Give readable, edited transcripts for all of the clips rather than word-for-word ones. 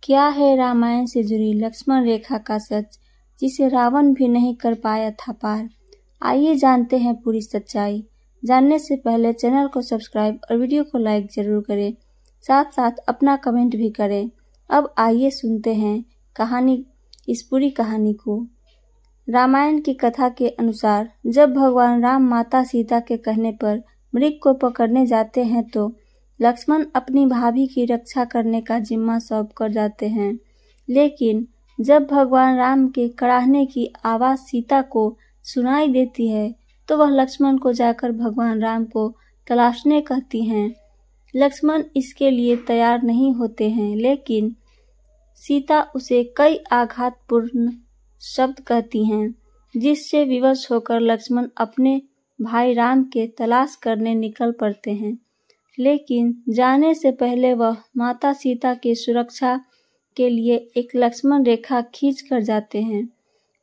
क्या है रामायण से जुड़ी लक्ष्मण रेखा का सच, जिसे रावण भी नहीं कर पाया था पार। आइए जानते हैं पूरी सच्चाई। जानने से पहले चैनल को सब्सक्राइब और वीडियो को लाइक जरूर करें, साथ साथ अपना कमेंट भी करें। अब आइए सुनते हैं इस पूरी कहानी को। रामायण की कथा के अनुसार जब भगवान राम माता सीता के कहने पर मृग को पकड़ने जाते हैं तो लक्ष्मण अपनी भाभी की रक्षा करने का जिम्मा सौंप कर जाते हैं। लेकिन जब भगवान राम के कराहने की आवाज सीता को सुनाई देती है तो वह लक्ष्मण को जाकर भगवान राम को तलाशने कहती हैं। लक्ष्मण इसके लिए तैयार नहीं होते हैं, लेकिन सीता उसे कई आघातपूर्ण शब्द कहती हैं, जिससे विवश होकर लक्ष्मण अपने भाई राम के तलाश करने निकल पड़ते हैं। लेकिन जाने से पहले वह माता सीता की सुरक्षा के लिए एक लक्ष्मण रेखा खींच कर जाते हैं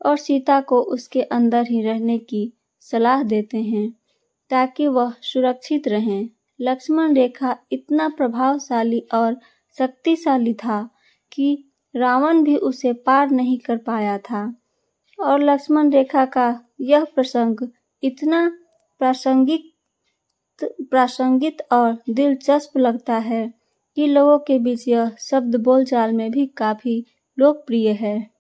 और सीता को उसके अंदर ही रहने की सलाह देते हैं ताकि वह सुरक्षित रहें। लक्ष्मण रेखा इतना प्रभावशाली और शक्तिशाली था कि रावण भी उसे पार नहीं कर पाया था। और लक्ष्मण रेखा का यह प्रसंग इतना प्रासंगिक और दिलचस्प लगता है कि लोगों के बीच यह शब्द बोलचाल में भी काफी लोकप्रिय है।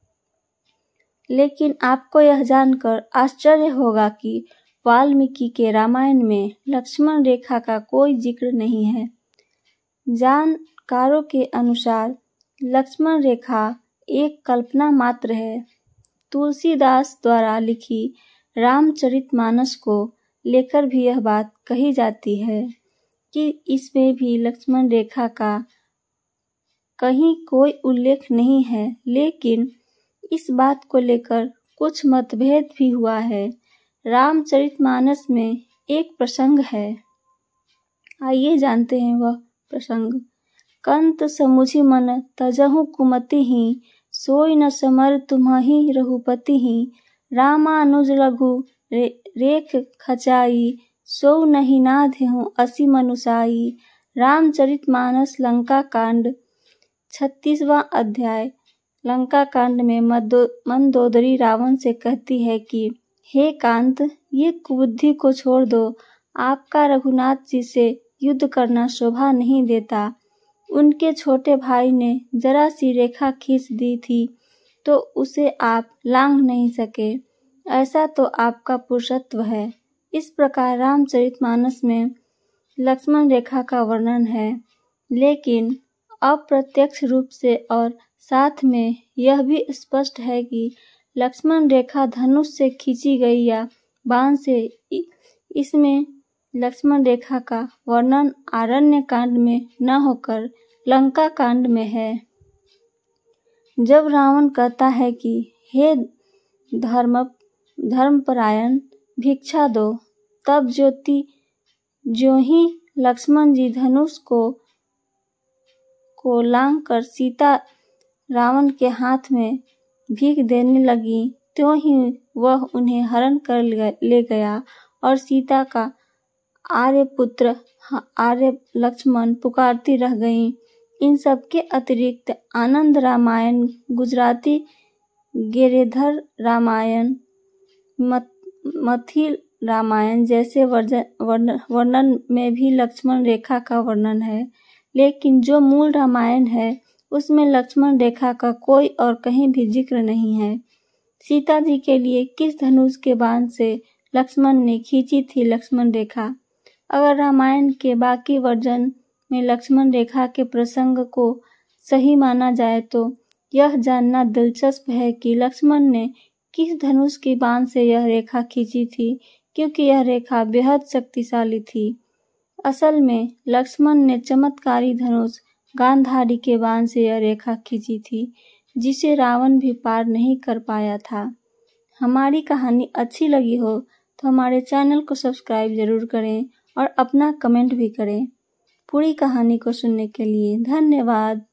लेकिन आपको यह जानकर आश्चर्य होगा कि वाल्मीकि के रामायण में लक्ष्मण रेखा का कोई जिक्र नहीं है। जानकारों के अनुसार लक्ष्मण रेखा एक कल्पना मात्र है। तुलसीदास द्वारा लिखी रामचरितमानस को लेकर भी यह बात कही जाती है कि इसमें भी लक्ष्मण रेखा का कहीं कोई उल्लेख नहीं है। लेकिन इस बात को लेकर कुछ मतभेद भी हुआ है। रामचरितमानस में एक प्रसंग है, आइए जानते हैं वह प्रसंग। कंत समुझि मन तजहु कुमति ही, सोई न समर तुम्हि रघुपति ही। रामानुज लघु रेख खचाई, सो नहीं नाधेहु असी मनुसाई। रामचरितमानस लंका कांड 36वां अध्याय। लंका कांड में मंदोदरी रावण से कहती है कि हे कांत, ये कुबुद्धि को छोड़ दो। आपका रघुनाथ जी से युद्ध करना शोभा नहीं देता। उनके छोटे भाई ने जरा सी रेखा खींच दी थी तो उसे आप लांघ नहीं सके। ऐसा तो आपका पुरुषत्व है। इस प्रकार रामचरितमानस में लक्ष्मण रेखा का वर्णन है, लेकिन अप्रत्यक्ष रूप से और साथ में यह भी स्पष्ट है कि लक्ष्मण रेखा धनुष से खींची गई या बाण से। इसमें लक्ष्मण रेखा का वर्णन आरण्य कांड में न होकर लंका कांड में है। जब रावण कहता है कि हे धर्मपरायण भिक्षा दो, तब ज्यों ही लक्ष्मण जी धनुष को लांघ कर सीता रावण के हाथ में भीख देने लगी, त्यों ही वह उन्हें हरण कर ले गया और सीता का आर्यपुत्र आर्य लक्ष्मण पुकारती रह गईं। इन सब के अतिरिक्त आनंद रामायण, गुजराती गिरिधर रामायण, मथी रामायण जैसे वर्णन में भी लक्ष्मण रेखा का वर्णन है। लेकिन जो मूल रामायण है उसमें लक्ष्मण रेखा का कोई और कहीं भी जिक्र नहीं है। सीता जी के लिए किस धनुष के बाण से लक्ष्मण ने खींची थी लक्ष्मण रेखा? अगर रामायण के बाकी वर्जन में लक्ष्मण रेखा के प्रसंग को सही माना जाए तो यह जानना दिलचस्प है कि लक्ष्मण ने किस धनुष की बाण से यह रेखा खींची थी, क्योंकि यह रेखा बेहद शक्तिशाली थी। असल में लक्ष्मण ने चमत्कारी धनुष गांधारी के बाण से यह रेखा खींची थी, जिसे रावण भी पार नहीं कर पाया था। हमारी कहानी अच्छी लगी हो तो हमारे चैनल को सब्सक्राइब जरूर करें और अपना कमेंट भी करें। पूरी कहानी को सुनने के लिए धन्यवाद।